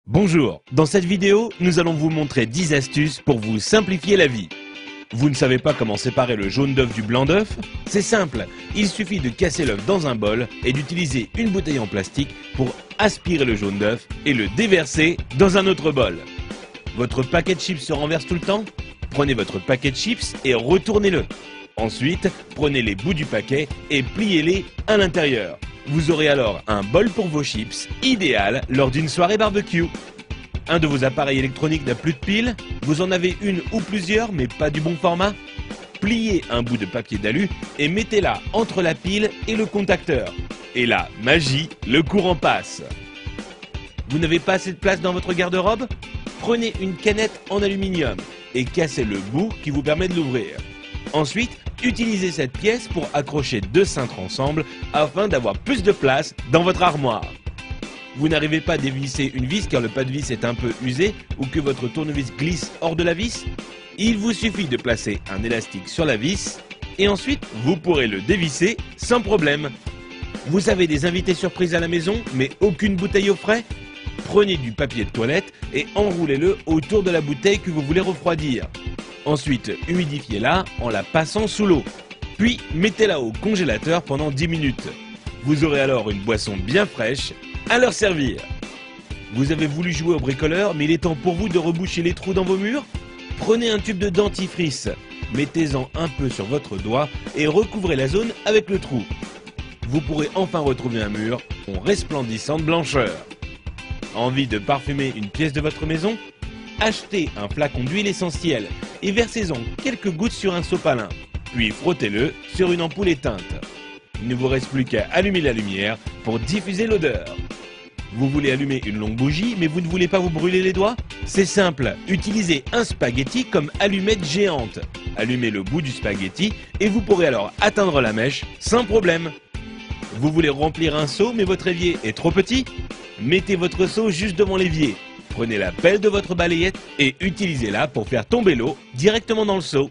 Bonjour, dans cette vidéo, nous allons vous montrer 10 astuces pour vous simplifier la vie. Vous ne savez pas comment séparer le jaune d'œuf du blanc d'œuf? C'est simple, il suffit de casser l'œuf dans un bol et d'utiliser une bouteille en plastique pour aspirer le jaune d'œuf et le déverser dans un autre bol. Votre paquet de chips se renverse tout le temps? Prenez votre paquet de chips et retournez-le. Ensuite, prenez les bouts du paquet et pliez-les à l'intérieur. Vous aurez alors un bol pour vos chips, idéal lors d'une soirée barbecue. Un de vos appareils électroniques n'a plus de pile? Vous en avez une ou plusieurs mais pas du bon format? Pliez un bout de papier d'alu et mettez-la entre la pile et le contacteur. Et là, magie, le courant passe. Vous n'avez pas assez de place dans votre garde-robe? Prenez une canette en aluminium et cassez le bout qui vous permet de l'ouvrir. Ensuite, utilisez cette pièce pour accrocher deux cintres ensemble afin d'avoir plus de place dans votre armoire. Vous n'arrivez pas à dévisser une vis car le pas de vis est un peu usé ou que votre tournevis glisse hors de la vis? Il vous suffit de placer un élastique sur la vis et ensuite vous pourrez le dévisser sans problème. Vous avez des invités surprises à la maison mais aucune bouteille au frais? Prenez du papier de toilette et enroulez-le autour de la bouteille que vous voulez refroidir. Ensuite, humidifiez-la en la passant sous l'eau. Puis, mettez-la au congélateur pendant 10 minutes. Vous aurez alors une boisson bien fraîche à leur servir. Vous avez voulu jouer au bricoleur, mais il est temps pour vous de reboucher les trous dans vos murs? Prenez un tube de dentifrice, mettez-en un peu sur votre doigt et recouvrez la zone avec le trou. Vous pourrez enfin retrouver un mur en resplendissant de blancheur. Envie de parfumer une pièce de votre maison? Achetez un flacon d'huile essentielle et versez-en quelques gouttes sur un sopalin, puis frottez-le sur une ampoule éteinte. Il ne vous reste plus qu'à allumer la lumière pour diffuser l'odeur. Vous voulez allumer une longue bougie mais vous ne voulez pas vous brûler les doigts? C'est simple, utilisez un spaghetti comme allumette géante. Allumez le bout du spaghetti et vous pourrez alors atteindre la mèche sans problème. Vous voulez remplir un seau mais votre évier est trop petit? Mettez votre seau juste devant l'évier. Prenez la pelle de votre balayette et utilisez-la pour faire tomber l'eau directement dans le seau.